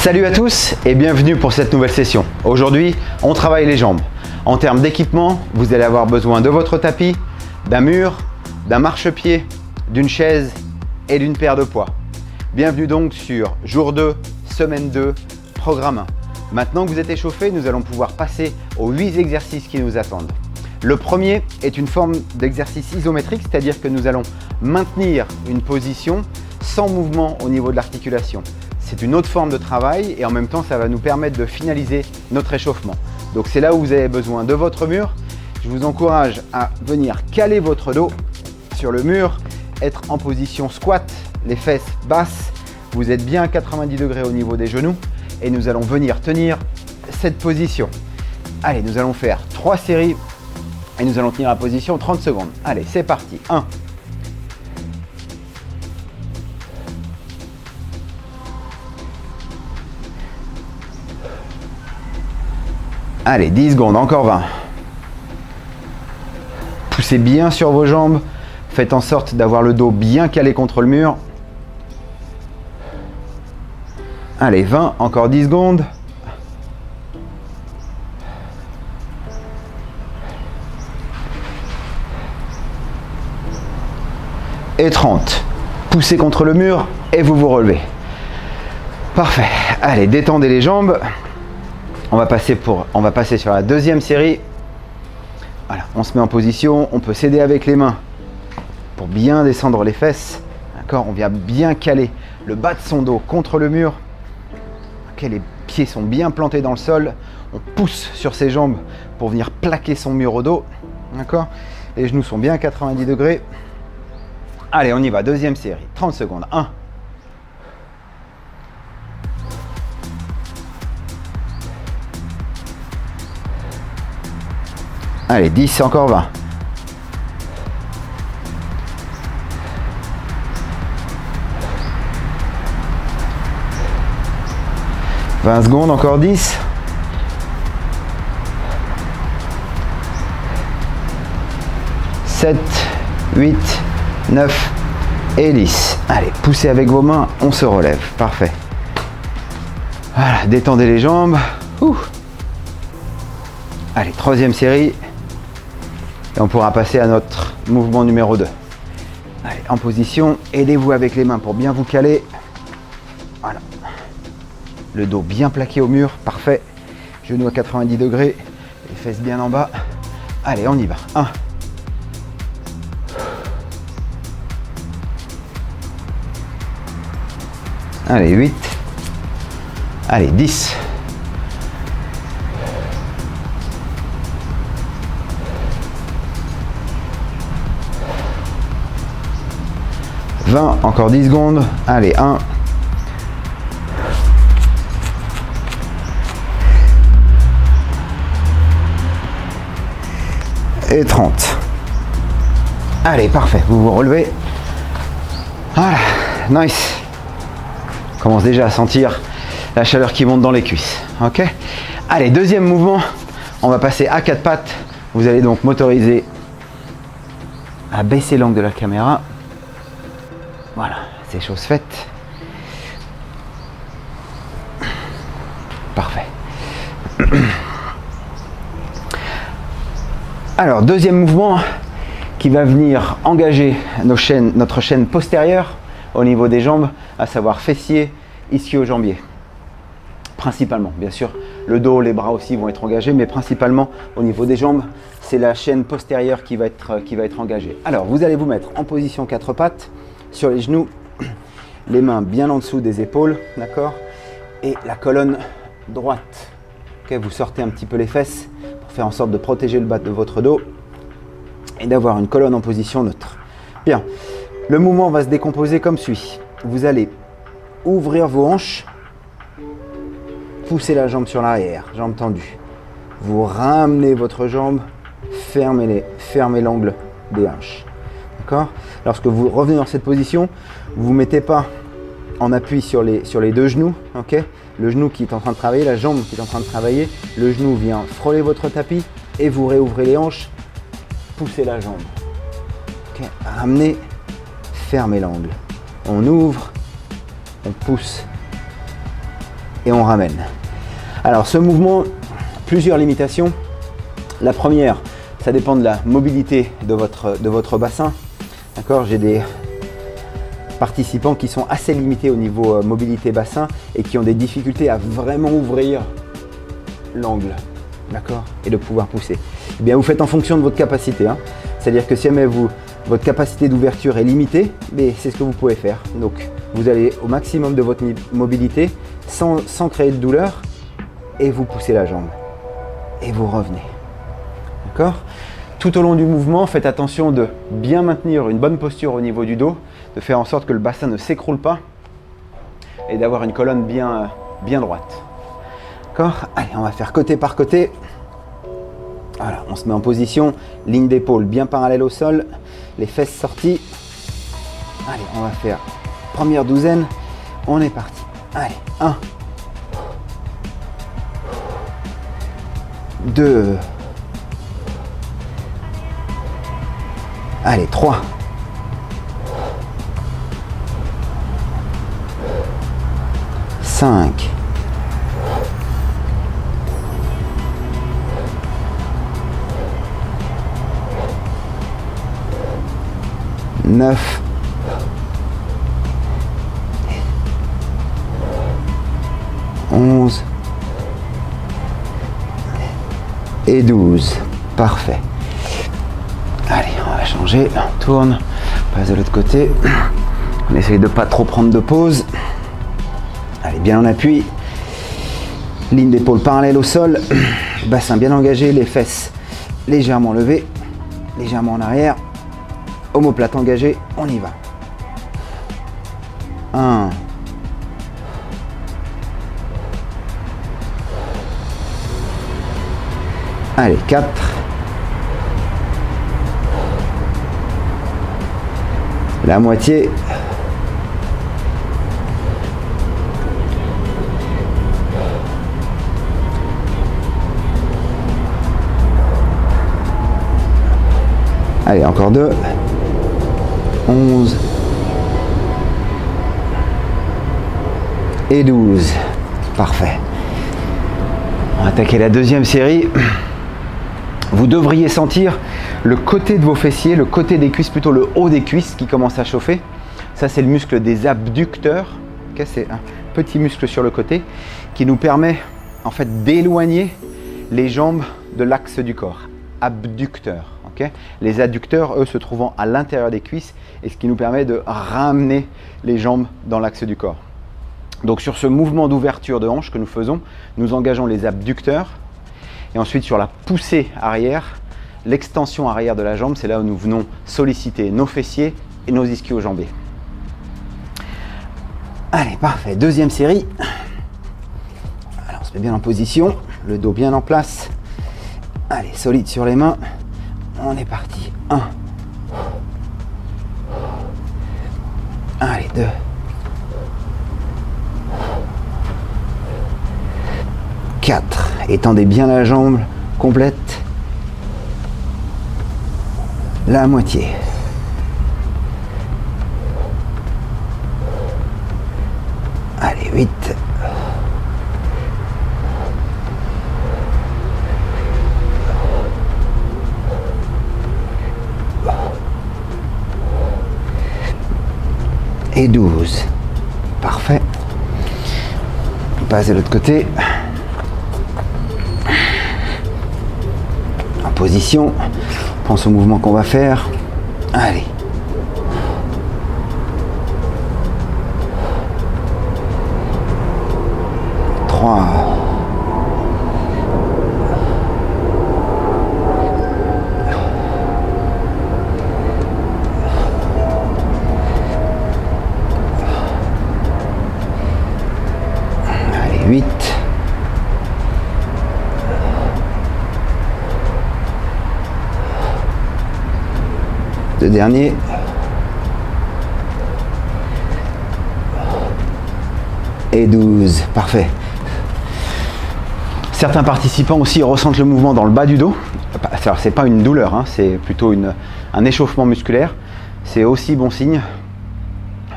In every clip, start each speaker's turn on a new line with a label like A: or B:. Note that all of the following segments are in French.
A: Salut à tous et bienvenue pour cette nouvelle session. Aujourd'hui, on travaille les jambes. En termes d'équipement, vous allez avoir besoin de votre tapis, d'un mur, d'un marchepied, d'une chaise et d'une paire de poids. Bienvenue donc sur jour 2, semaine 2, programme 1. Maintenant que vous êtes échauffé, nous allons pouvoir passer aux 8 exercices qui nous attendent. Le premier est une forme d'exercice isométrique, c'est-à-dire que nous allons maintenir une position sans mouvement au niveau de l'articulation. C'est une autre forme de travail et en même temps, ça va nous permettre de finaliser notre échauffement. Donc c'est là où vous avez besoin de votre mur. Je vous encourage à venir caler votre dos sur le mur, être en position squat, les fesses basses. Vous êtes bien à 90 degrés au niveau des genoux et nous allons venir tenir cette position. Allez, nous allons faire 3 séries et nous allons tenir la position 30 secondes. Allez, c'est parti. 1. Allez, 10 secondes, encore 20. Poussez bien sur vos jambes. Faites en sorte d'avoir le dos bien calé contre le mur. Allez, 20, encore 10 secondes. Et 30. Poussez contre le mur et vous vous relevez. Parfait. Allez, détendez les jambes. On va passer sur la deuxième série. Voilà, on se met en position, on peut s'aider avec les mains pour bien descendre les fesses. D'accord, on vient bien caler le bas de son dos contre le mur. Okay, les pieds sont bien plantés dans le sol. On pousse sur ses jambes pour venir plaquer son mur au dos. D'accord, les genoux sont bien à 90 degrés. Allez, on y va, deuxième série, 30 secondes. 1. Allez, 10, encore 20. « 20 secondes, encore 10. 7, 8, 9 et 10. Allez, poussez avec vos mains, on se relève. Parfait. Voilà, détendez les jambes. Ouh. Allez, troisième série. Et on pourra passer à notre mouvement numéro 2. Allez, en position, aidez-vous avec les mains pour bien vous caler. Voilà. Le dos bien plaqué au mur, parfait. Genoux à 90 degrés, les fesses bien en bas. Allez, on y va. 1. Allez, 8. Allez, 10. 20, encore 10 secondes. Allez, 1. Et 30. Allez, parfait. Vous vous relevez. Voilà, nice. On commence déjà à sentir la chaleur qui monte dans les cuisses. Ok. Allez, deuxième mouvement. On va passer à 4 pattes. Vous allez donc m'autoriser à baisser l'angle de la caméra. Voilà, c'est chose faite. Parfait. Alors, deuxième mouvement qui va venir engager notre chaîne postérieure au niveau des jambes, à savoir fessiers, ischio-jambiers. Principalement, bien sûr, le dos, les bras aussi vont être engagés, mais principalement au niveau des jambes, c'est la chaîne postérieure qui va être engagée. Alors, vous allez vous mettre en position 4 pattes. Sur les genoux, les mains bien en dessous des épaules, d'accord, et la colonne droite. Okay, vous sortez un petit peu les fesses pour faire en sorte de protéger le bas de votre dos et d'avoir une colonne en position neutre. Bien, le mouvement va se décomposer comme suit. Vous allez ouvrir vos hanches, pousser la jambe sur l'arrière, jambe tendue. Vous ramenez votre jambe, fermez l'angle des hanches. Lorsque vous revenez dans cette position, vous ne vous mettez pas en appui sur les deux genoux. Okay, le genou qui est en train de travailler, la jambe qui est en train de travailler. Le genou vient frôler votre tapis et vous réouvrez les hanches. Poussez la jambe. Okay, ramenez, fermez l'angle. On ouvre, on pousse et on ramène. Alors ce mouvement, plusieurs limitations. La première, ça dépend de la mobilité de votre bassin. D'accord, j'ai des participants qui sont assez limités au niveau mobilité bassin et qui ont des difficultés à vraiment ouvrir l'angle, d'accord, et de pouvoir pousser. Eh bien, vous faites en fonction de votre capacité, hein. C'est-à-dire que si jamais votre capacité d'ouverture est limitée, mais c'est ce que vous pouvez faire. Donc, vous allez au maximum de votre mobilité sans créer de douleur et vous poussez la jambe et vous revenez. D'accord ? Tout au long du mouvement, faites attention de bien maintenir une bonne posture au niveau du dos, de faire en sorte que le bassin ne s'écroule pas et d'avoir une colonne bien droite. D'accord ? Allez, on va faire côté par côté. Voilà, on se met en position, ligne d'épaule bien parallèle au sol, les fesses sorties. Allez, on va faire première douzaine. On est parti. Allez, 1, 2, allez, 3, 5, 9, 11 et 12. Parfait. Allez, on va changer. On tourne. On passe de l'autre côté. On essaye de ne pas trop prendre de pause. Allez, bien en appui. Ligne d'épaule parallèle au sol. Bassin bien engagé. Les fesses légèrement levées. Légèrement en arrière. Omoplate engagée. On y va. 1. Allez, 4. La moitié. Allez, encore 2. 11. Et 12. Parfait. On va attaquer la deuxième série. Vous devriez sentir le côté de vos fessiers, le côté des cuisses, plutôt le haut des cuisses qui commence à chauffer. Ça, c'est le muscle des abducteurs. Okay, c'est un petit muscle sur le côté qui nous permet en fait d'éloigner les jambes de l'axe du corps. Abducteurs. Okay, les adducteurs, eux, se trouvant à l'intérieur des cuisses, et ce qui nous permet de ramener les jambes dans l'axe du corps. Donc sur ce mouvement d'ouverture de hanche que nous faisons, nous engageons les abducteurs. Et ensuite, sur la poussée arrière, l'extension arrière de la jambe, c'est là où nous venons solliciter nos fessiers et nos ischio-jambiers. Allez, parfait. Deuxième série. Alors, on se met bien en position, le dos bien en place. Allez, solide sur les mains. On est parti. 1. Allez, 2. 4. Étendez bien la jambe complète. La moitié. Allez, 8. Et 12. Parfait. On passe de l'autre côté. Position, pense au mouvement qu'on va faire. Allez. 3. 8. Le dernier. Et 12. Parfait. Certains participants aussi ressentent le mouvement dans le bas du dos. Alors, c'est pas une douleur, hein, c'est plutôt un échauffement musculaire. C'est aussi bon signe.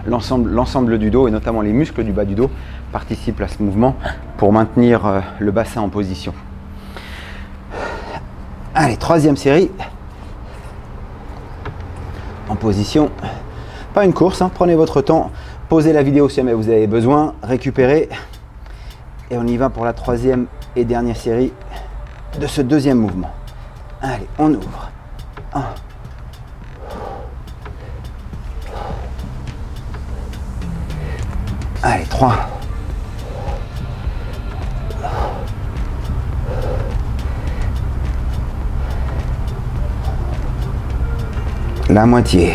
A: L'ensemble du dos et notamment les muscles du bas du dos participent à ce mouvement pour maintenir le bassin en position. Allez, troisième série. En position. Pas une course, hein, prenez votre temps. Posez la vidéo si jamais vous avez besoin. Récupérez. Et on y va pour la troisième et dernière série de ce deuxième mouvement. Allez, on ouvre. 1. Allez, 3. La moitié.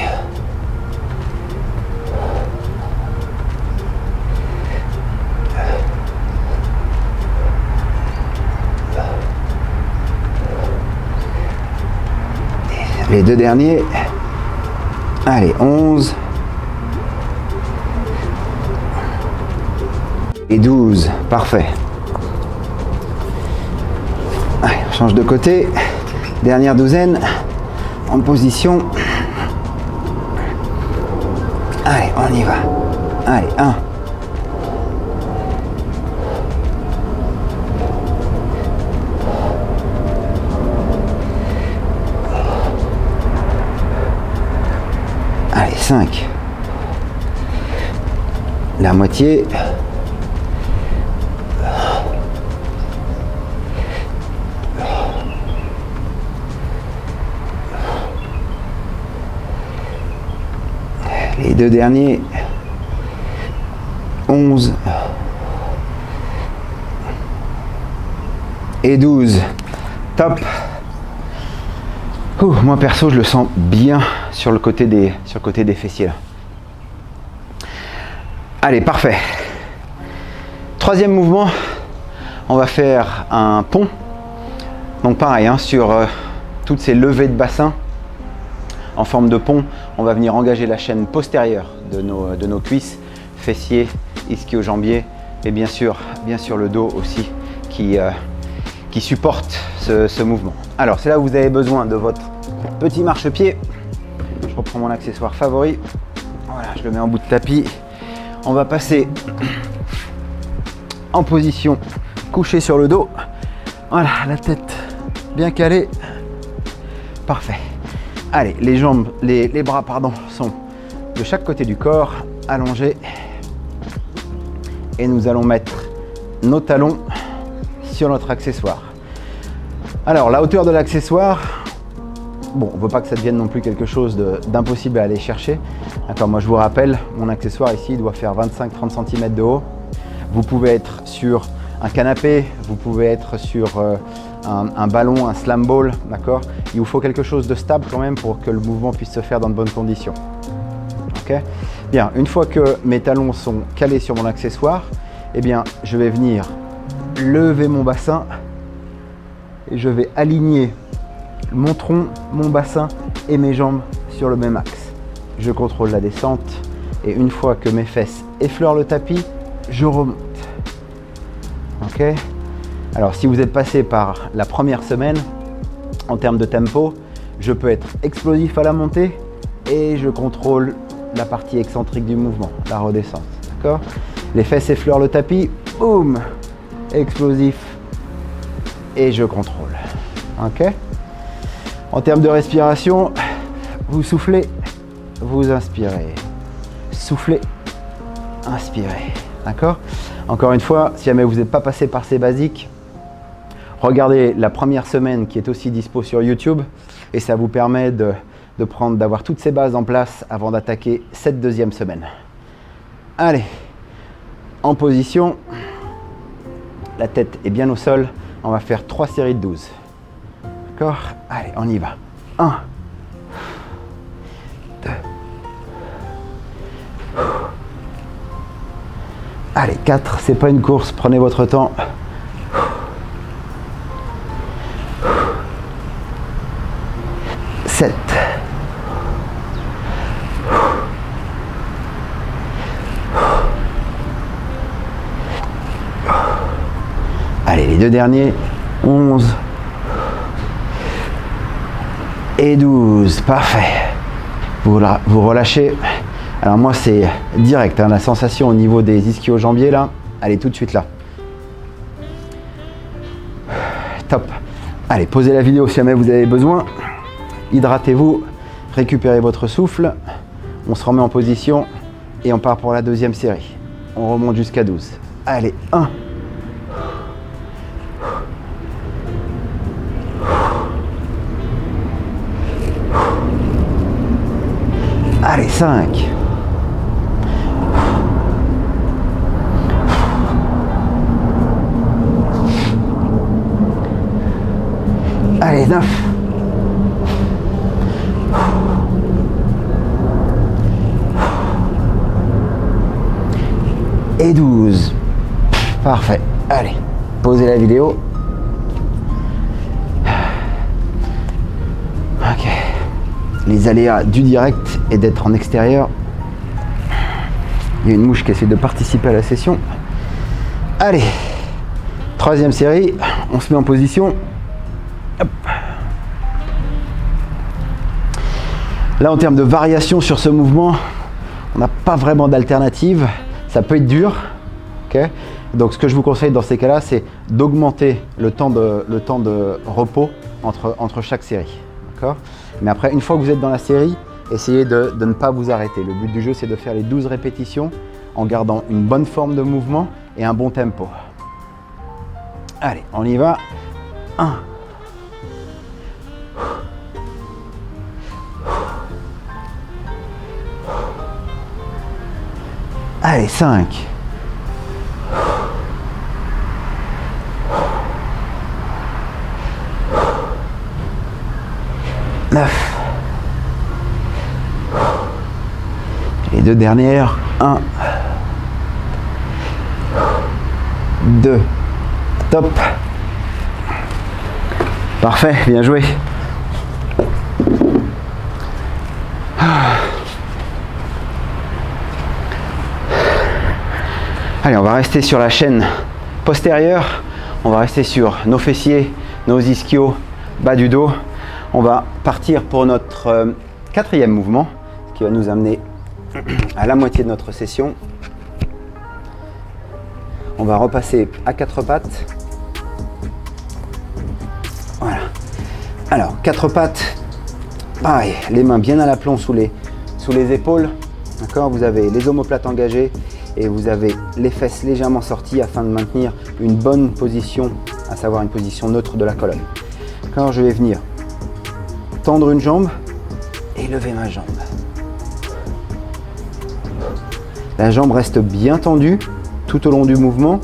A: Les deux derniers. Allez, 11. Et 12. Parfait. Allez, on change de côté. Dernière douzaine. En position. Allez, on y va. Allez, 1. Allez, 5. La moitié. Les deux derniers. 11. Et 12. Top. Moi perso, je le sens bien sur le côté des fessiers là. Allez, parfait. Troisième mouvement, on va faire un pont. Donc pareil, hein, sur toutes ces levées de bassin en forme de pont, on va venir engager la chaîne postérieure de nos cuisses, fessiers, ischio-jambiers et bien sûr le dos aussi qui supporte ce mouvement. Alors c'est là où vous avez besoin de votre petit marchepied. Je reprends mon accessoire favori. Voilà, je le mets en bout de tapis. On va passer en position couché sur le dos. Voilà, la tête bien calée. Parfait. Allez, les jambes, les bras sont de chaque côté du corps, allongés. Et nous allons mettre nos talons sur notre accessoire. Alors, la hauteur de l'accessoire, bon, on ne veut pas que ça devienne non plus quelque chose d'impossible à aller chercher. D'accord, moi je vous rappelle, mon accessoire ici doit faire 25-30 cm de haut. Vous pouvez être sur un canapé, vous pouvez être sur un ballon, un slam ball, d'accord. Il vous faut quelque chose de stable quand même pour que le mouvement puisse se faire dans de bonnes conditions. Ok. Bien, une fois que mes talons sont calés sur mon accessoire, eh bien, je vais venir lever mon bassin et je vais aligner mon tronc, mon bassin et mes jambes sur le même axe. Je contrôle la descente et une fois que mes fesses effleurent le tapis, je remonte. Ok. Alors si vous êtes passé par la première semaine, en termes de tempo, je peux être explosif à la montée et je contrôle la partie excentrique du mouvement, la redescente. D'accord. Les fesses effleurent le tapis, boum, explosif et je contrôle. Ok. En termes de respiration, vous soufflez, vous inspirez. Soufflez, inspirez. D'accord. Encore une fois, si jamais vous n'êtes pas passé par ces basiques, regardez la première semaine qui est aussi dispo sur YouTube et ça vous permet d'avoir toutes ces bases en place avant d'attaquer cette deuxième semaine. Allez, en position, la tête est bien au sol, on va faire 3 séries de 12. D'accord? Allez, on y va. 1, 2, allez, 4, c'est pas une course, prenez votre temps. 7. Allez, les deux derniers, 11 et 12, parfait. Vous relâchez. Alors moi c'est direct, hein, la sensation au niveau des ischio-jambiers là, Allez, tout de suite là. Top. Allez, posez la vidéo si jamais vous avez besoin. Hydratez-vous, récupérez votre souffle. On se remet en position et on part pour la deuxième série. On remonte jusqu'à 12. Allez, 1. Allez, 5. Allez, 9. Et 12. Parfait. Allez, posez la vidéo. Ok. Les aléas du direct et d'être en extérieur. Il y a une mouche qui essaie de participer à la session. Allez, troisième série. On se met en position. Hop. Là, en termes de variation sur ce mouvement, on n'a pas vraiment d'alternative. Ça peut être dur. Okay. Donc, ce que je vous conseille dans ces cas-là, c'est d'augmenter le temps de repos entre chaque série. Mais après, une fois que vous êtes dans la série, essayez de ne pas vous arrêter. Le but du jeu, c'est de faire les 12 répétitions en gardant une bonne forme de mouvement et un bon tempo. Allez, on y va. 1. Allez, 5. Les deux dernières. 1, 2. Top. Parfait, bien joué. Allez, on va rester sur la chaîne postérieure. On va rester sur nos fessiers, nos ischios, bas du dos. On va partir pour notre quatrième mouvement, ce qui va nous amener à la moitié de notre session. On va repasser à quatre pattes. Voilà. Alors, quatre pattes, pareil, les mains bien à l'aplomb sous les épaules. D'accord, vous avez les omoplates engagées et vous avez les fesses légèrement sorties afin de maintenir une bonne position, à savoir une position neutre de la colonne. D'accord, je vais venir tendre une jambe et lever ma jambe. La jambe reste bien tendue tout au long du mouvement.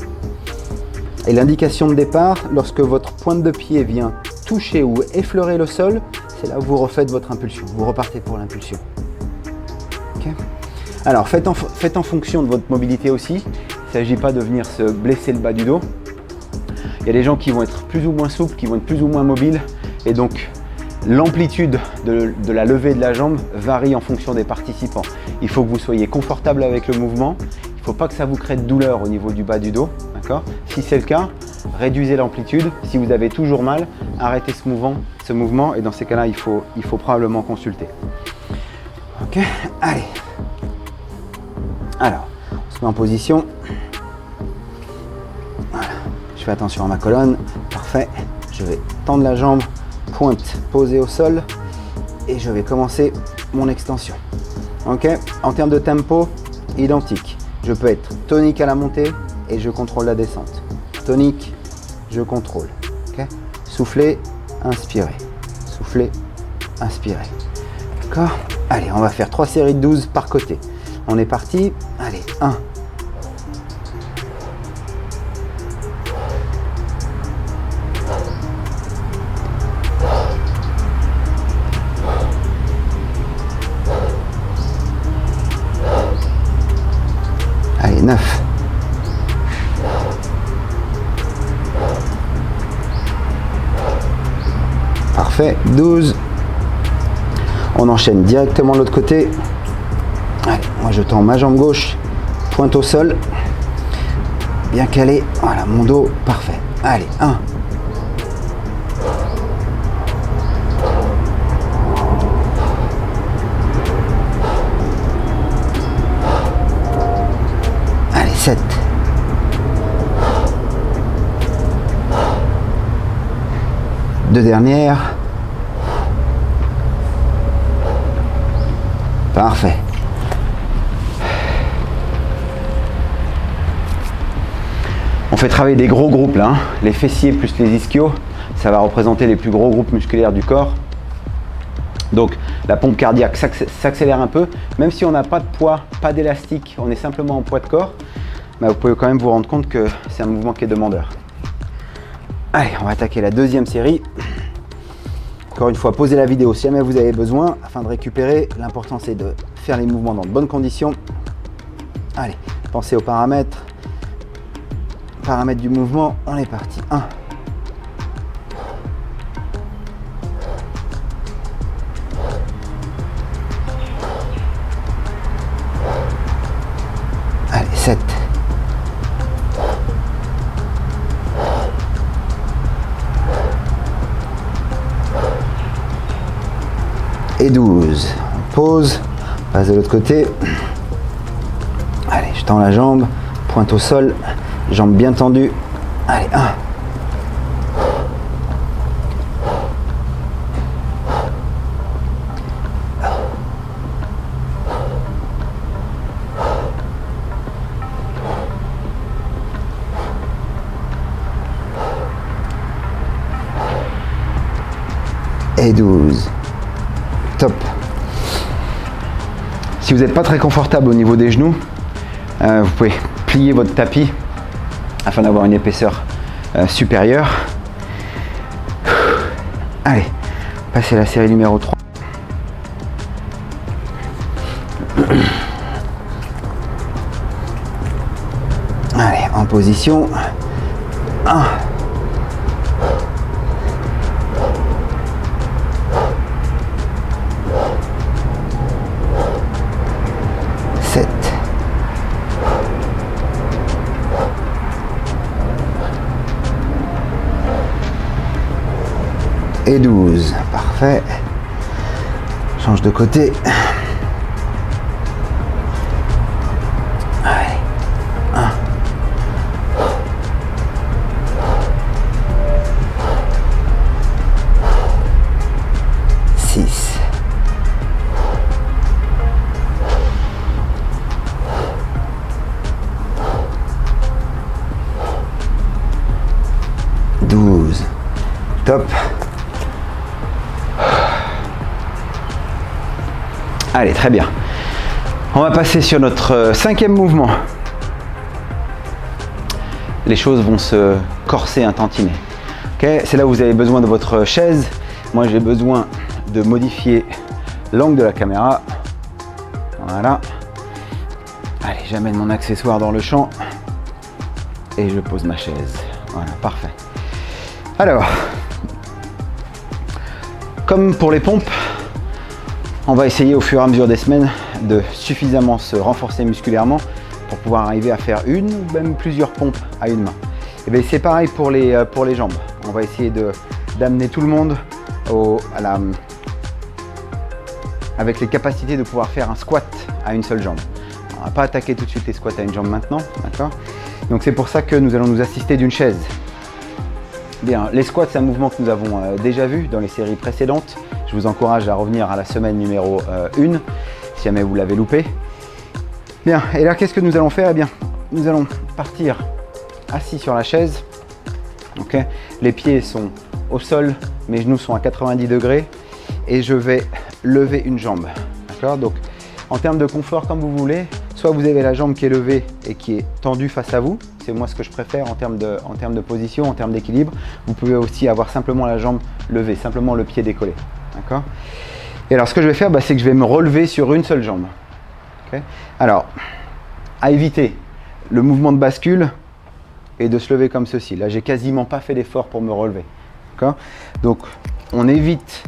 A: Et l'indication de départ, lorsque votre pointe de pied vient toucher ou effleurer le sol, c'est là où vous refaites votre impulsion. Vous repartez pour l'impulsion. Okay. Alors, faites en fonction de votre mobilité aussi. Il ne s'agit pas de venir se blesser le bas du dos. Il y a des gens qui vont être plus ou moins souples, qui vont être plus ou moins mobiles. Et donc, l'amplitude de la levée de la jambe varie en fonction des participants. Il faut que vous soyez confortable avec le mouvement. Il ne faut pas que ça vous crée de douleur au niveau du bas du dos. Si c'est le cas, réduisez l'amplitude. Si vous avez toujours mal, arrêtez ce mouvement. Et dans ces cas-là, il faut probablement consulter. Ok, allez. Alors, on se met en position. Voilà. Je fais attention à ma colonne. Parfait. Je vais tendre la jambe, pointe posée au sol. Et je vais commencer mon extension. Ok. En termes de tempo, identique. Je peux être tonique à la montée et je contrôle la descente. Tonique, je contrôle. Okay. Soufflez, inspirez. Soufflez, inspirez. D'accord. Allez, on va faire 3 séries de 12 par côté. On est parti. Allez, 1. Allez, 9. Parfait, 12. On enchaîne directement de l'autre côté. Allez, moi je tends ma jambe gauche, pointe au sol, bien calé. Voilà, mon dos, parfait. Allez, 1. Allez, 7. 2 dernières. Parfait. On fait travailler des gros groupes là, hein. Les fessiers plus les ischios, ça va représenter les plus gros groupes musculaires du corps. Donc la pompe cardiaque s'accélère un peu, même si on n'a pas de poids, pas d'élastique, on est simplement en poids de corps, bah, vous pouvez quand même vous rendre compte que c'est un mouvement qui est demandeur. Allez, on va attaquer la deuxième série. Encore une fois, posez la vidéo si jamais vous avez besoin afin de récupérer. L'important c'est de faire les mouvements dans de bonnes conditions. Allez, pensez aux paramètres. Paramètres du mouvement, on est parti. 1. Allez, 7. Et 12. On pose, on passe de l'autre côté. Allez, je tends la jambe, pointe au sol, jambes bien tendues. Allez, 1. Et 12. Top. Si vous n'êtes pas très confortable au niveau des genoux, vous pouvez plier votre tapis afin d'avoir une épaisseur supérieure. Allez, passez la série numéro 3. Allez, en position. 1. 7. Et 12. Parfait. Change de côté. Allez. 1. 6. 12. Top. Allez, très bien. On va passer sur notre 5e mouvement. Les choses vont se corser un tantinet. Okay, c'est là où vous avez besoin de votre chaise. Moi, j'ai besoin de modifier l'angle de la caméra. Voilà. Allez, j'amène mon accessoire dans le champ et je pose ma chaise. Voilà, parfait. Alors, comme pour les pompes, on va essayer au fur et à mesure des semaines de suffisamment se renforcer musculairement pour pouvoir arriver à faire une ou même plusieurs pompes à une main. Et bien c'est pareil pour les jambes. On va essayer d'amener tout le monde avec les capacités de pouvoir faire un squat à une seule jambe. On ne va pas attaquer tout de suite les squats à une jambe maintenant, d'accord? Donc c'est pour ça que nous allons nous assister d'une chaise. Bien, les squats, c'est un mouvement que nous avons déjà vu dans les séries précédentes. Je vous encourage à revenir à la semaine numéro 1, si jamais vous l'avez loupé. Bien, et là, qu'est-ce que nous allons faire? Eh bien, nous allons partir assis sur la chaise. Okay. Les pieds sont au sol, mes genoux sont à 90 degrés et je vais lever une jambe. D'accord? Donc, en termes de confort, comme vous voulez, soit vous avez la jambe qui est levée et qui est tendue face à vous. C'est moi ce que je préfère en termes de position, en termes d'équilibre. Vous pouvez aussi avoir simplement la jambe levée, simplement le pied décollé. D'accord? Et alors ce que je vais faire, c'est que je vais me relever sur une seule jambe. Okay? Alors, à éviter le mouvement de bascule et de se lever comme ceci. Là, j'ai quasiment pas fait d'effort pour me relever. D'accord? Donc, on évite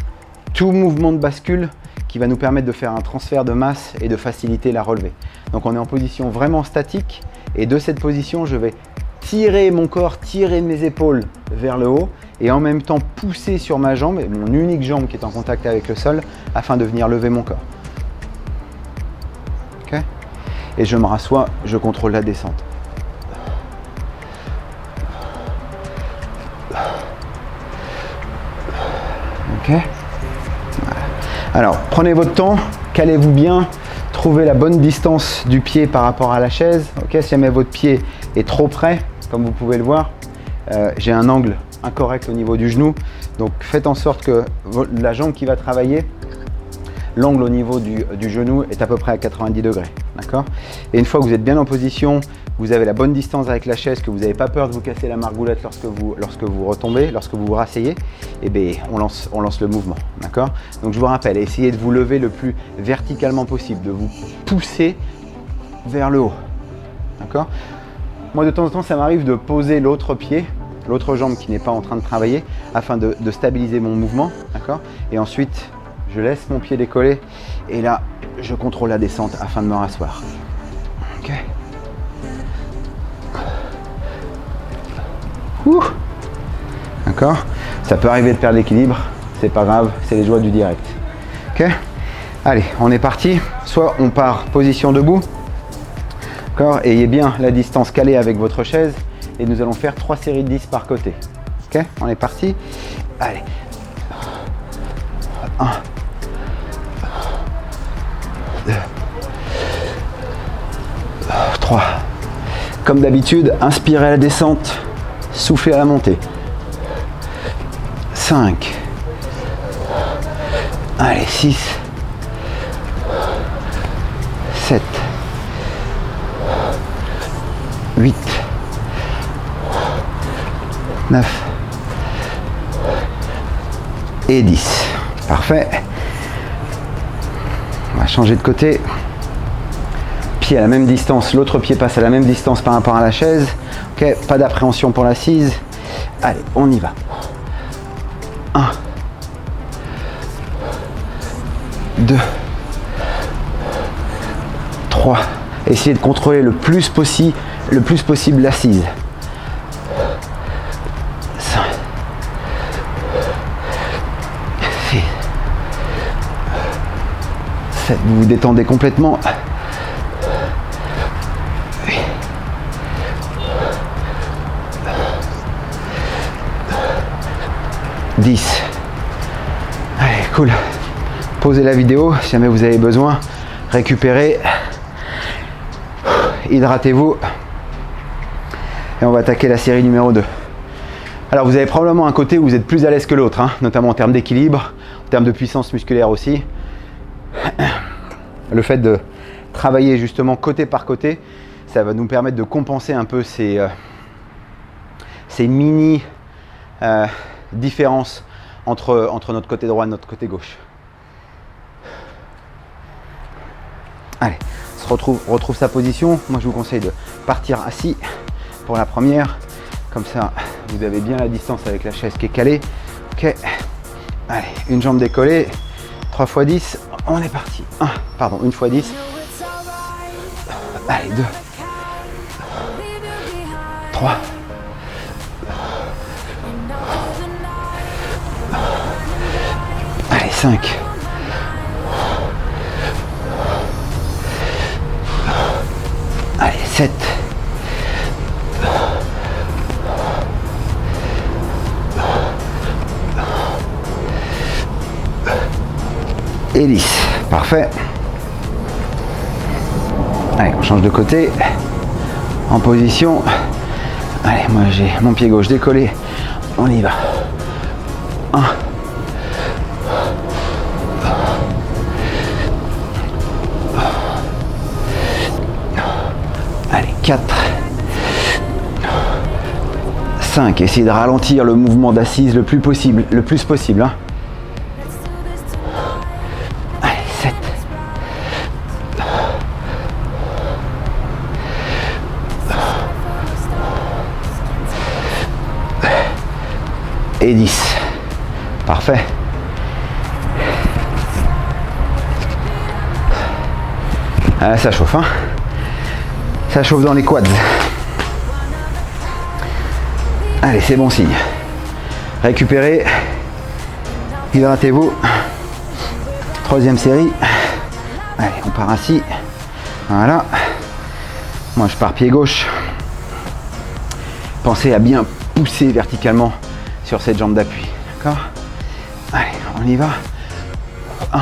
A: tout mouvement de bascule qui va nous permettre de faire un transfert de masse et de faciliter la relevée. Donc, on est en position vraiment statique et de cette position, je vais tirer mon corps, tirer mes épaules vers le haut et en même temps pousser sur ma jambe, mon unique jambe qui est en contact avec le sol, afin de venir lever mon corps. Okay? Et je me rassois, je contrôle la descente. Ok. Alors, prenez votre temps, calez-vous bien, trouvez la bonne distance du pied par rapport à la chaise. Ok, si jamais votre pied est trop près, comme vous pouvez le voir, j'ai un angle incorrect au niveau du genou. Donc, faites en sorte que la jambe qui va travailler, l'angle au niveau du genou est à peu près à 90 degrés. D'accord. Et une fois que vous êtes bien en position, vous avez la bonne distance avec la chaise, que vous n'avez pas peur de vous casser la margoulette lorsque vous retombez, lorsque vous vous rasseyez, et bien on lance le mouvement. D'accord. Donc je vous rappelle, essayez de vous lever le plus verticalement possible, de vous pousser vers le haut. D'accord. Moi de temps en temps ça m'arrive de poser l'autre pied, l'autre jambe qui n'est pas en train de travailler, afin de stabiliser mon mouvement. D'accord. Et ensuite je laisse mon pied décoller et là je contrôle la descente afin de me rasseoir. Ok. D'accord. Ça peut arriver de perdre l'équilibre, c'est pas grave, c'est les joies du direct. Ok. Allez, on est parti. Soit on part position debout, d'accord, ayez bien la distance calée avec votre chaise et nous allons faire 3 séries de 10 par côté. Ok, on est parti. Allez. 1, 2, 3. Comme d'habitude, inspirez à la descente, soufflez à la montée. 5. Allez, 6. 7. 8. 9. Et 10. Parfait. On va changer de côté. Pied à la même distance, l'autre pied passe à la même distance par rapport à la chaise. Ok, pas d'appréhension pour l'assise. Allez, on y va. 1, 2, 3. Essayez de contrôler le plus possible l'assise. 5, 6, 7. Vous vous détendez complètement. 10. Allez, cool. Posez la vidéo si jamais vous avez besoin. Récupérez. Hydratez-vous. Et on va attaquer la série numéro 2. Alors vous avez probablement un côté où vous êtes plus à l'aise que l'autre, hein, notamment en termes d'équilibre, en termes de puissance musculaire aussi. Le fait de travailler justement côté par côté, ça va nous permettre de compenser un peu ces mini différence entre notre côté droit et notre côté gauche. Allez, on retrouve sa position. Moi je vous conseille de partir assis pour la première. Comme ça, vous avez bien la distance avec la chaise qui est calée. Ok. Allez, une jambe décollée. 3 x 10. On est parti. 1 x 10. Allez, 2. 3. Allez, 5. Allez, 7. Et 10. Parfait. Allez, on change de côté. En position. Allez, moi j'ai mon pied gauche décollé. On y va. 1. Allez, 4. 5. Essayez de ralentir le mouvement d'assise le plus possible. Hein. Allez, 7. Et 10. Parfait. Ah, ça chauffe, hein. Ça chauffe dans les quads. Allez, c'est bon signe. Récupérez. Hydratez-vous. 3e série. Allez, on part assis. Voilà. Moi, je pars pied gauche. Pensez à bien pousser verticalement sur cette jambe d'appui. D'accord ? Allez, On y va. 1.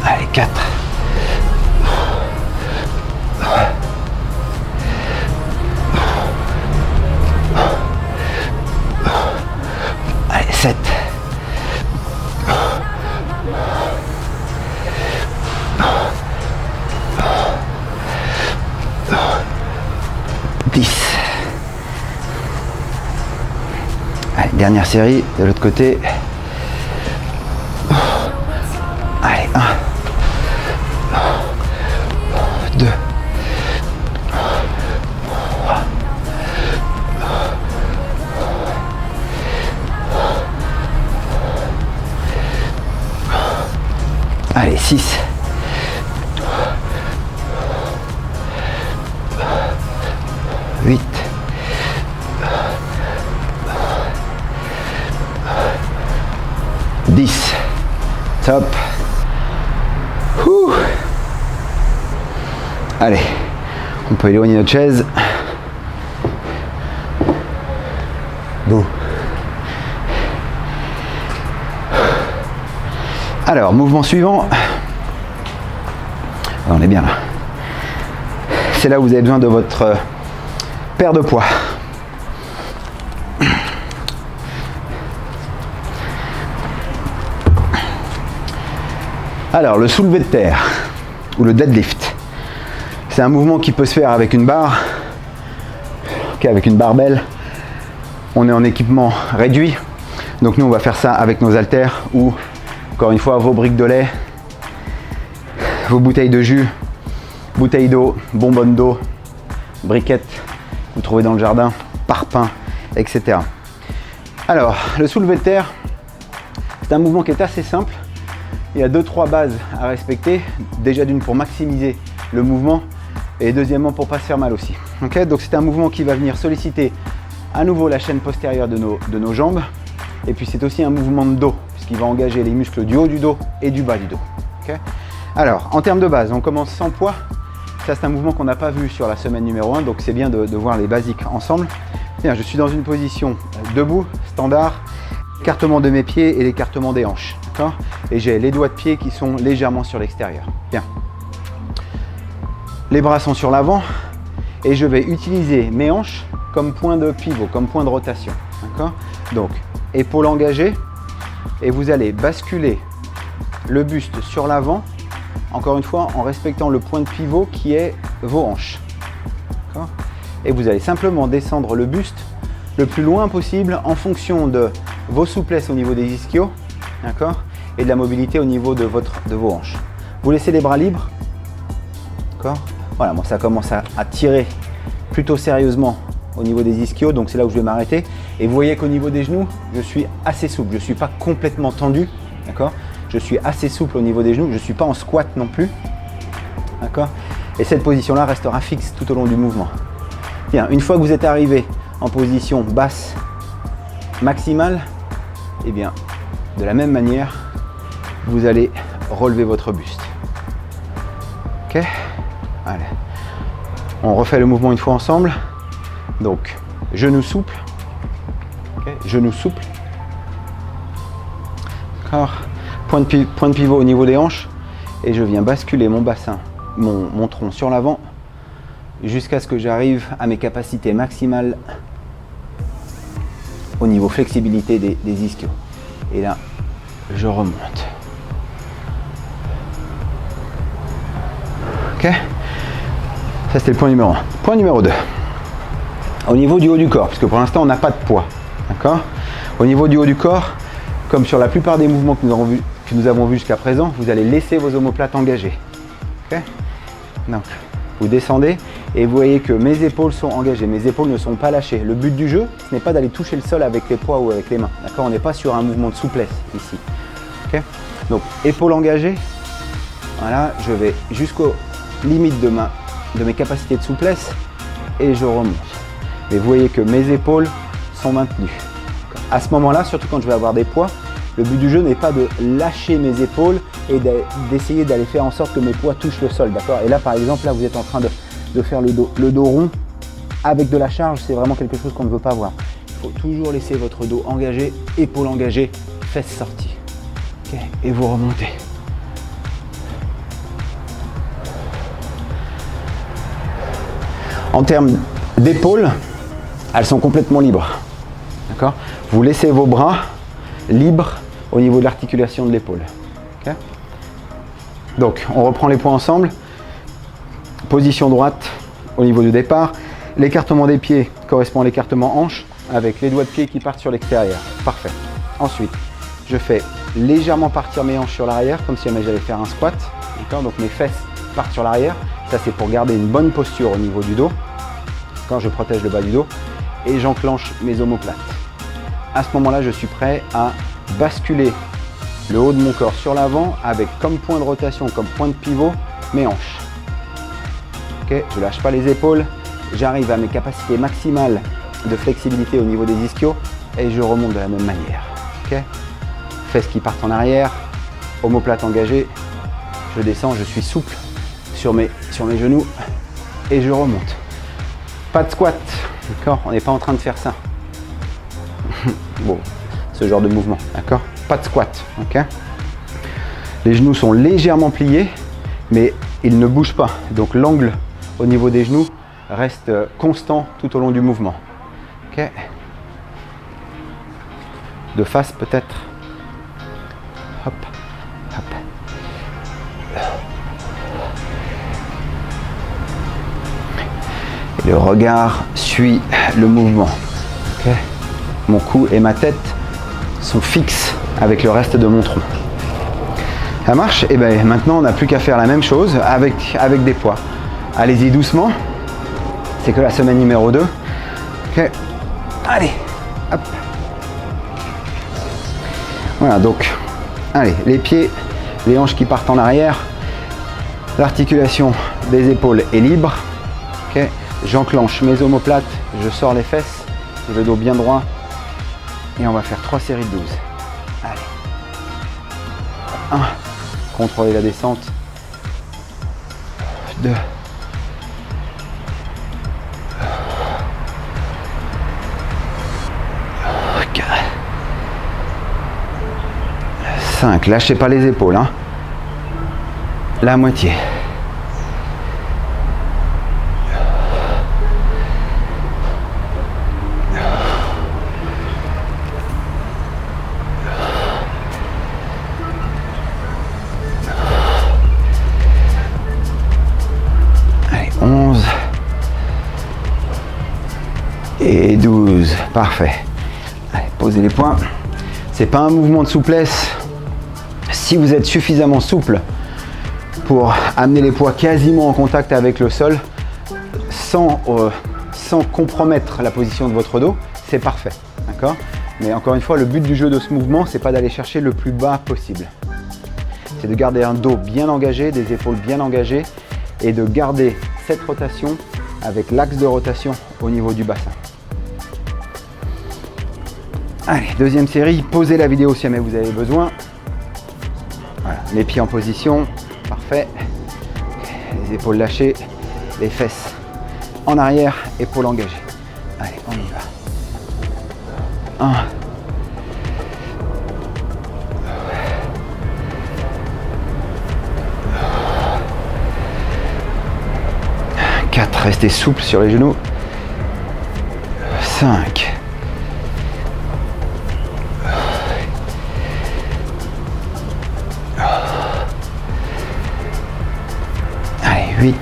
A: Allez, 4. Allez, 7. 10. Allez, dernière série de l'autre côté. Allez, 1, 2, 6. 8. 10. Top. Ouh. Allez, on peut éloigner notre chaise. Bon. Alors, mouvement suivant. On est bien là. C'est là où vous avez besoin de votre paire de poids. Alors, le soulevé de terre ou le deadlift, c'est un mouvement qui peut se faire avec une barre, avec une barbelle. On est en équipement réduit, donc nous on va faire ça avec nos haltères ou encore une fois vos briques de lait, vos bouteilles de jus, bouteilles d'eau, bonbonnes d'eau, briquettes que vous trouvez dans le jardin, parpaings, etc. Alors, le soulevé de terre, c'est un mouvement qui est assez simple. Il y a 2-3 bases à respecter. Déjà d'une pour maximiser le mouvement et deuxièmement pour pas se faire mal aussi. Okay, donc c'est un mouvement qui va venir solliciter à nouveau la chaîne postérieure de nos jambes. Et puis c'est aussi un mouvement de dos puisqu'il va engager les muscles du haut du dos et du bas du dos. Okay, alors en termes de base, on commence sans poids. Ça c'est un mouvement qu'on n'a pas vu sur la semaine numéro 1, donc c'est bien de voir les basiques ensemble. Bien, je suis dans une position debout, standard, écartement de mes pieds et l'écartement des hanches. Et j'ai les doigts de pied qui sont légèrement sur l'extérieur. Bien. Les bras sont sur l'avant et je vais utiliser mes hanches comme point de pivot, comme point de rotation. Donc, épaules engagées et vous allez basculer le buste sur l'avant, encore une fois en respectant le point de pivot qui est vos hanches. Et vous allez simplement descendre le buste le plus loin possible en fonction de vos souplesses au niveau des ischios. D'accord, et de la mobilité au niveau de vos hanches. Vous laissez les bras libres. D'accord. Voilà, moi ça commence à tirer plutôt sérieusement au niveau des ischios, donc c'est là où je vais m'arrêter. Et vous voyez qu'au niveau des genoux, je suis assez souple. Je ne suis pas complètement tendu. D'accord. Je suis assez souple au niveau des genoux. Je ne suis pas en squat non plus. D'accord. Et cette position-là restera fixe tout au long du mouvement. Bien, une fois que vous êtes arrivé en position basse maximale, eh bien, de la même manière, vous allez relever votre buste. Ok, allez. On refait le mouvement une fois ensemble. Donc, genou souple. Okay. Genou souple. D'accord. Point de pivot au niveau des hanches. Et je viens basculer mon bassin, mon tronc sur l'avant jusqu'à ce que j'arrive à mes capacités maximales au niveau flexibilité des ischios. Et là, je remonte. Ok. Ça, c'était le point numéro 1. Point numéro 2. Au niveau du haut du corps, parce que pour l'instant, on n'a pas de poids. D'accord. Au niveau du haut du corps, comme sur la plupart des mouvements que nous avons vus jusqu'à présent, vous allez laisser vos omoplates engagées. Ok. Donc, vous descendez et vous voyez que mes épaules sont engagées. Mes épaules ne sont pas lâchées. Le but du jeu, ce n'est pas d'aller toucher le sol avec les poids ou avec les mains. D'accord. On n'est pas sur un mouvement de souplesse ici. Okay. Donc, épaules engagées. Voilà, je vais jusqu'aux limites de mes capacités de souplesse et je remonte. Mais vous voyez que mes épaules sont maintenues. À ce moment-là, surtout quand je vais avoir des poids, le but du jeu n'est pas de lâcher mes épaules et d'essayer d'aller faire en sorte que mes poids touchent le sol. D'accord. Et là, par exemple, là, vous êtes en train de faire le dos rond avec de la charge, c'est vraiment quelque chose qu'on ne veut pas voir. Il faut toujours laisser votre dos engagé, épaules engagées, fesses sorties. Okay. Et vous remontez. En termes d'épaules, elles sont complètement libres. D'accord ? Vous laissez vos bras libres au niveau de l'articulation de l'épaule. Okay ? Donc, on reprend les points ensemble. Position droite au niveau du départ. L'écartement des pieds correspond à l'écartement hanche avec les doigts de pied qui partent sur l'extérieur. Parfait. Ensuite, je fais légèrement partir mes hanches sur l'arrière comme si j'allais faire un squat. D'accord ? Donc mes fesses partent sur l'arrière. Ça, c'est pour garder une bonne posture au niveau du dos. Quand je protège le bas du dos. Et j'enclenche mes omoplates. À ce moment-là, je suis prêt à basculer le haut de mon corps sur l'avant avec comme point de rotation, comme point de pivot, mes hanches. Okay, je ne lâche pas les épaules, j'arrive à mes capacités maximales de flexibilité au niveau des ischios et je remonte de la même manière. Okay, fesses qui partent en arrière, omoplate engagée, je descends, je suis souple sur mes genoux et je remonte. Pas de squat, d'accord, on n'est pas en train de faire ça. Bon, ce genre de mouvement, d'accord. Pas de squat, ok. Les genoux sont légèrement pliés, mais ils ne bougent pas. Donc l'angle au niveau des genoux reste constant tout au long du mouvement. Ok. De face peut-être. Hop, hop. Et le regard suit le mouvement. Ok. Mon cou et ma tête sont fixes avec le reste de mon tronc. Ça marche? Et bien maintenant on n'a plus qu'à faire la même chose avec des poids. Allez-y doucement. C'est que la semaine numéro 2. Ok. Allez, hop. Voilà, donc, allez, les pieds, les hanches qui partent en arrière. L'articulation des épaules est libre. Ok. J'enclenche mes omoplates, je sors les fesses, j'ai le dos bien droit. Et on va faire 3 séries de 12. Allez. 1. Contrôlez la descente. 2. 4. 5. Lâchez pas les épaules. Hein. La moitié. 11 et 12. Parfait. Allez, posez les poings. C'est pas un mouvement de souplesse. Si vous êtes suffisamment souple pour amener les poids quasiment en contact avec le sol sans compromettre la position de votre dos, c'est parfait. D'accord ? Mais encore une fois, le but du jeu de ce mouvement, c'est pas d'aller chercher le plus bas possible. C'est de garder un dos bien engagé, des épaules bien engagées et de garder cette rotation avec l'axe de rotation au niveau du bassin. Allez, deuxième série, posez la vidéo si jamais vous avez besoin. Voilà, les pieds en position, parfait. Les épaules lâchées, les fesses en arrière, épaules engagées. Allez, on y va. 1. 4, restez souple sur les genoux. 5. 8.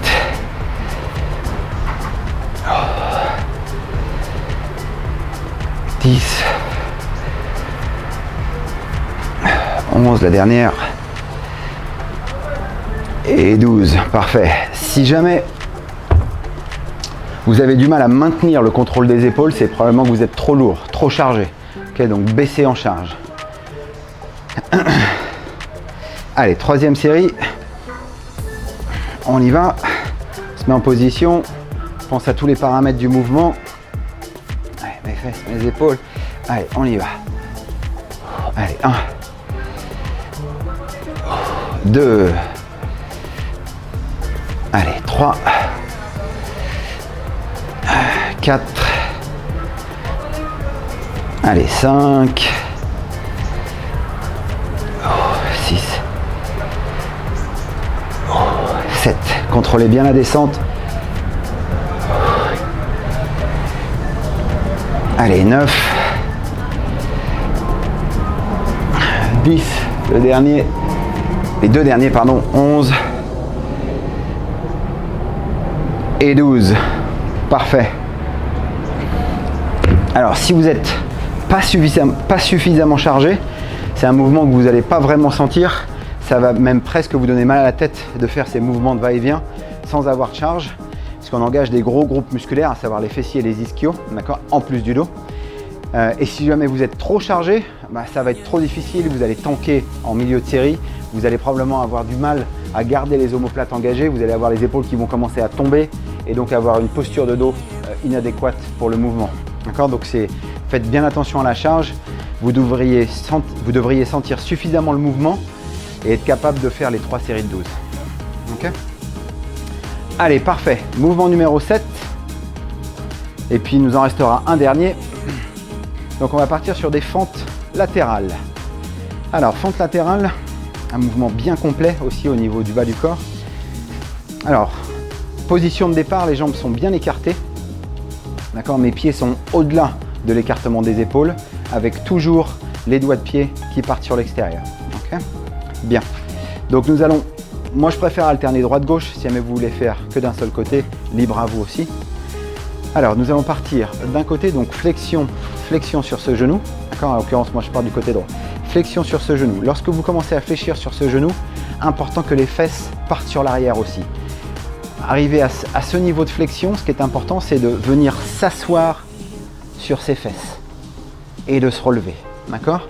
A: 10. 11, la dernière. Et 12. Parfait. Si jamais vous avez du mal à maintenir le contrôle des épaules, c'est probablement que vous êtes trop lourd, trop chargé. Ok, donc baissez en charge. Allez, troisième série. On y va. On se met en position. Pense à tous les paramètres du mouvement. Allez, mes fesses, mes épaules. Allez, on y va. Allez, 1. 2. Allez, 3. 4. Allez, 5. 6. 7. Contrôlez bien la descente. Allez, 9. 10. Le dernier. Les deux derniers, pardon. 11. Et 12. Parfait. Alors, si vous n'êtes pas suffisamment chargé, c'est un mouvement que vous n'allez pas vraiment sentir. Ça va même presque vous donner mal à la tête de faire ces mouvements de va-et-vient sans avoir de charge, parce qu'on engage des gros groupes musculaires, à savoir les fessiers et les ischios, d'accord, en plus du dos. Et si jamais vous êtes trop chargé, ça va être trop difficile, vous allez tanker en milieu de série, vous allez probablement avoir du mal à garder les omoplates engagées, vous allez avoir les épaules qui vont commencer à tomber et donc avoir une posture de dos inadéquate pour le mouvement. D'accord, donc faites bien attention à la charge, vous devriez sentir suffisamment le mouvement et être capable de faire les 3 séries de 12. Okay, allez, parfait. Mouvement numéro 7. Et puis il nous en restera un dernier. Donc on va partir sur des fentes latérales. Alors, fente latérale, un mouvement bien complet aussi au niveau du bas du corps. Alors, position de départ, les jambes sont bien écartées. D'accord, mes pieds sont au-delà de l'écartement des épaules, avec toujours les doigts de pied qui partent sur l'extérieur. Okay, bien. Donc nous allons, moi je préfère alterner droite-gauche, si jamais vous voulez faire que d'un seul côté, libre à vous aussi. Alors nous allons partir d'un côté, donc flexion sur ce genou. D'accord, en l'occurrence moi je pars du côté droit. Flexion sur ce genou. Lorsque vous commencez à fléchir sur ce genou, important que les fesses partent sur l'arrière aussi. Arriver à ce niveau de flexion, ce qui est important, c'est de venir s'asseoir sur ses fesses et de se relever. D'accord ?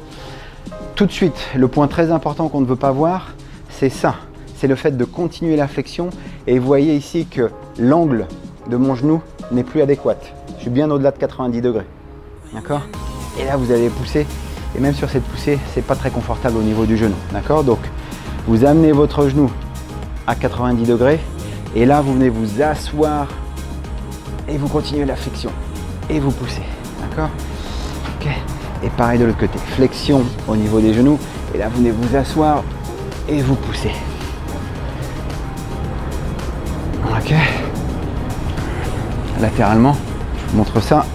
A: Tout de suite, le point très important qu'on ne veut pas voir, c'est ça. C'est le fait de continuer la flexion. Et vous voyez ici que l'angle de mon genou n'est plus adéquat. Je suis bien au-delà de 90 degrés. D'accord ? Et là, vous allez pousser. Et même sur cette poussée, c'est pas très confortable au niveau du genou. D'accord ? Donc, vous amenez votre genou à 90 degrés. Et là, vous venez vous asseoir. Et vous continuez la flexion. Et vous poussez. D'accord ? Ok. Et pareil de l'autre côté. Flexion au niveau des genoux. Et là, vous venez vous asseoir. Et vous poussez. Ok. Latéralement, je vous montre ça.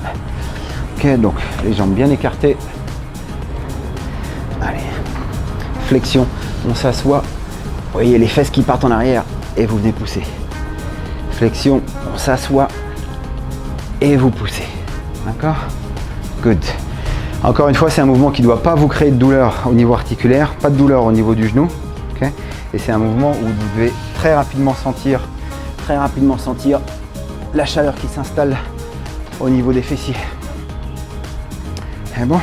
A: Ok, donc les jambes bien écartées. Allez, flexion, on s'assoit. Vous voyez les fesses qui partent en arrière et vous venez pousser. Flexion, on s'assoit et vous poussez. D'accord? Good. Encore une fois, c'est un mouvement qui ne doit pas vous créer de douleur au niveau articulaire, pas de douleur au niveau du genou. Okay, et c'est un mouvement où vous devez très rapidement sentir la chaleur qui s'installe au niveau des fessiers. Et bon,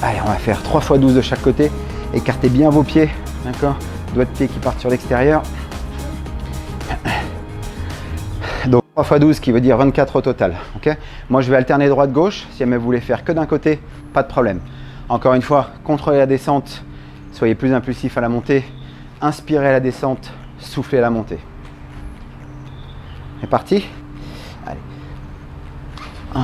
A: allez, on va faire 3 x 12 de chaque côté. Écartez bien vos pieds, d'accord? Doigts de pied qui partent sur l'extérieur. Donc 3 x 12 qui veut dire 24 au total. Okay, moi, je vais alterner droite-gauche. Si jamais vous voulez faire que d'un côté, pas de problème. Encore une fois, contrôlez la descente. Soyez plus impulsif à la montée. Inspirez à la descente, soufflez à la montée. C'est parti. Allez. 1.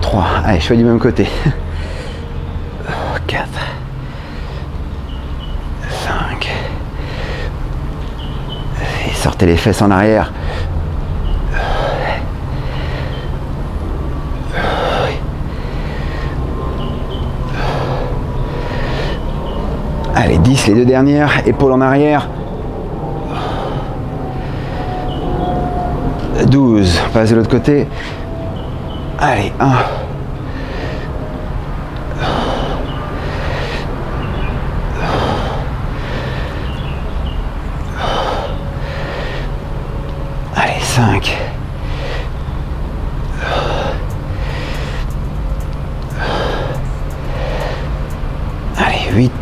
A: 3. Allez, je fais du même côté. 4. 5. Et sortez les fesses en arrière. Allez, 10, les deux dernières, épaules en arrière. 12, on passe de l'autre côté. Allez, 1. Allez, 5. Allez, 8.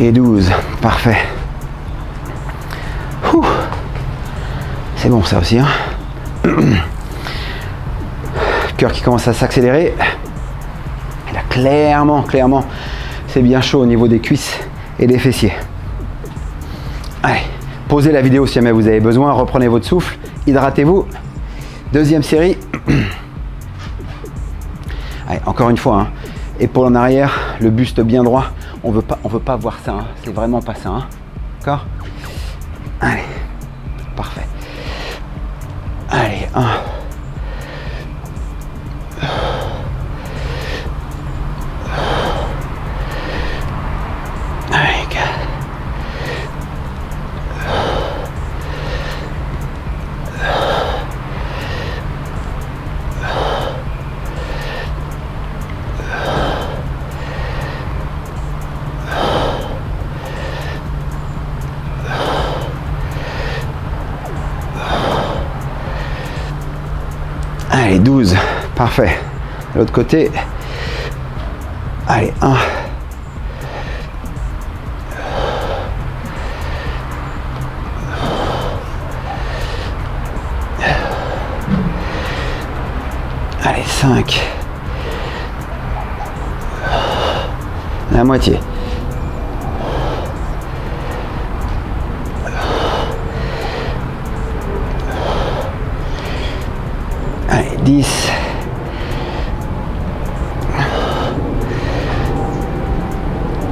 A: Et 12, parfait. C'est bon ça aussi, hein. Cœur qui commence à s'accélérer. Et là, clairement, c'est bien chaud au niveau des cuisses et des fessiers. Allez, posez la vidéo si jamais vous avez besoin. Reprenez votre souffle. Hydratez-vous. Deuxième série. Allez, encore une fois, hein. Épaule en arrière, le buste bien droit. On veut pas voir ça. Hein. C'est vraiment pas ça. Hein. D'accord? Allez, parfait. Allez, 1. Allez, 4. Allez, 12, parfait. De l'autre côté. Allez, 1. Allez, 5. La moitié. Allez, 10.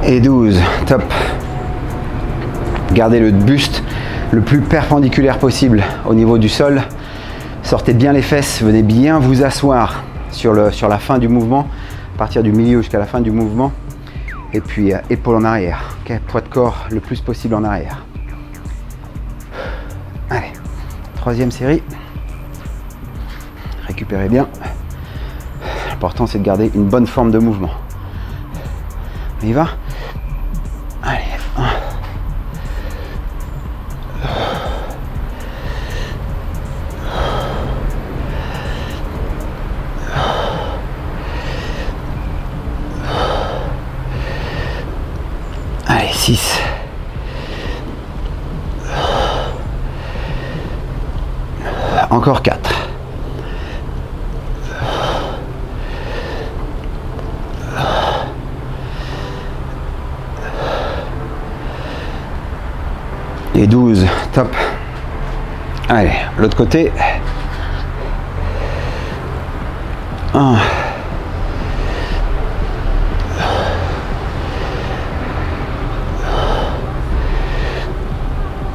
A: Et 12. Top. Gardez le buste le plus perpendiculaire possible au niveau du sol. Sortez bien les fesses, venez bien vous asseoir sur la fin du mouvement, à partir du milieu jusqu'à la fin du mouvement. Et puis épaule en arrière, okay, poids de corps le plus possible en arrière. Allez, troisième série. Récupérez bien. L'important c'est de garder une bonne forme de mouvement. On y va? Allez, 1. Allez, 6. Encore 4. Et 12, top. Allez, l'autre côté. 1.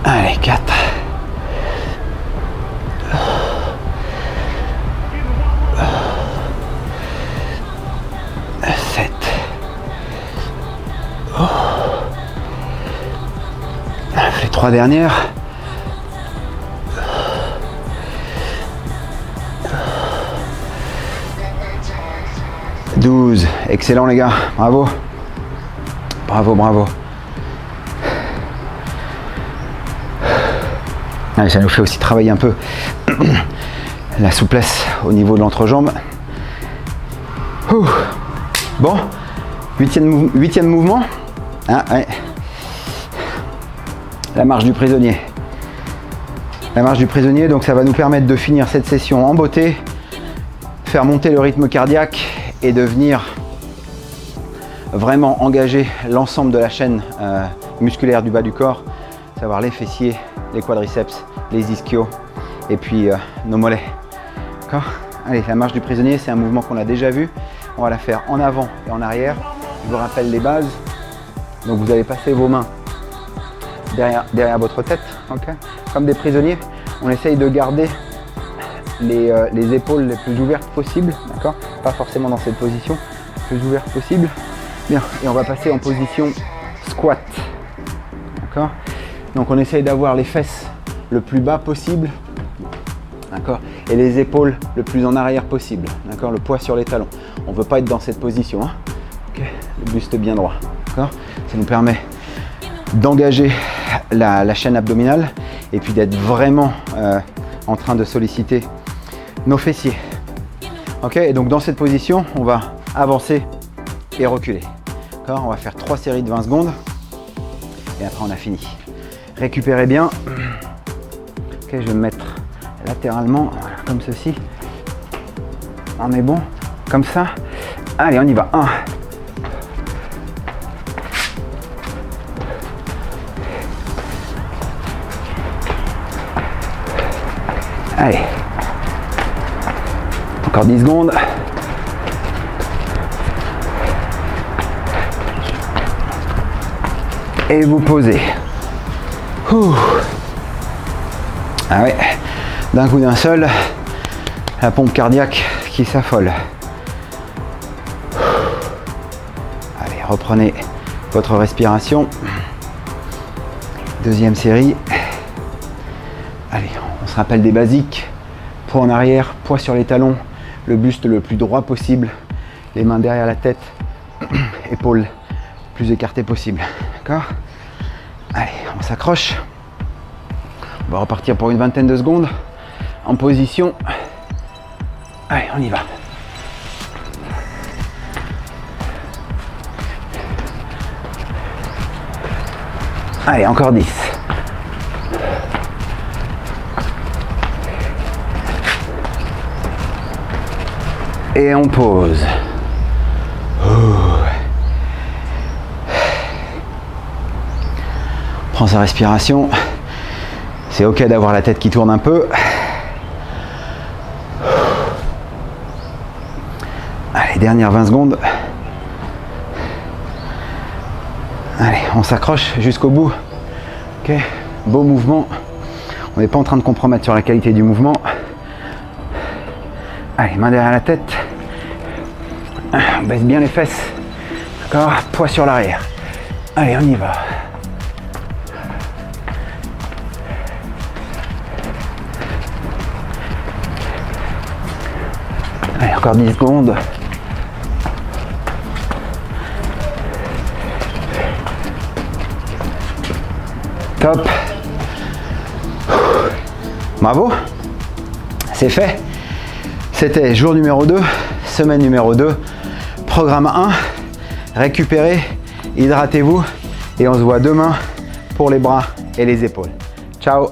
A: Allez, 4. 7. Oh. Les 3 dernières. 12. Excellent les gars. Bravo. Bravo, bravo. Allez, ça nous fait aussi travailler un peu la souplesse au niveau de l'entrejambe. Bon, huitième mouvement. Ah, ouais. La marche du prisonnier. La marche du prisonnier, donc ça va nous permettre de finir cette session en beauté, faire monter le rythme cardiaque et de venir vraiment engager l'ensemble de la chaîne musculaire du bas du corps, à savoir les fessiers, les quadriceps, les ischios et puis nos mollets. D'accord ? Allez, la marche du prisonnier, c'est un mouvement qu'on a déjà vu. On va la faire en avant et en arrière. Je vous rappelle les bases. Donc vous allez passer vos mains derrière votre tête, okay. Comme des prisonniers. On essaye de garder les épaules les plus ouvertes possibles, d'accord. Pas forcément dans cette position, les plus ouvertes possible. Bien, et on va passer en position squat, d'accord. Donc on essaye d'avoir les fesses le plus bas possible, d'accord, et les épaules le plus en arrière possible, d'accord, le poids sur les talons. On ne veut pas être dans cette position, hein. Okay. Le buste bien droit, d'accord. Ça nous permet d'engager la chaîne abdominale et puis d'être vraiment en train de solliciter nos fessiers. Ok, et donc dans cette position, on va avancer et reculer. D'accord, on va faire 3 séries de 20 secondes et après on a fini. Récupérez bien. Ok, je vais me mettre latéralement, voilà, comme ceci. On est bon. Comme ça. Allez, on y va. 1. Allez. Encore 10 secondes. Et vous posez. Ouh. Ah ouais, d'un coup d'un seul, la pompe cardiaque qui s'affole. Allez, reprenez votre respiration. Deuxième série. Allez, on se rappelle des basiques. Poids en arrière, poids sur les talons, le buste le plus droit possible, les mains derrière la tête, épaules plus écartées possible. D'accord ? Allez, on s'accroche. On va repartir pour une vingtaine de secondes en position. Allez, on y va. Allez, encore 10. Et on pose. Prends sa respiration. C'est ok d'avoir la tête qui tourne un peu. Allez, dernière 20 secondes. Allez, on s'accroche jusqu'au bout. Ok, beau mouvement. On n'est pas en train de compromettre sur la qualité du mouvement. Allez, main derrière la tête. On baisse bien les fesses. D'accord, poids sur l'arrière. Allez, on y va. Allez, encore 10 secondes. Top. Bravo. C'est fait. C'était jour numéro 2, semaine numéro 2, programme 1. Récupérez, hydratez-vous et on se voit demain pour les bras et les épaules. Ciao.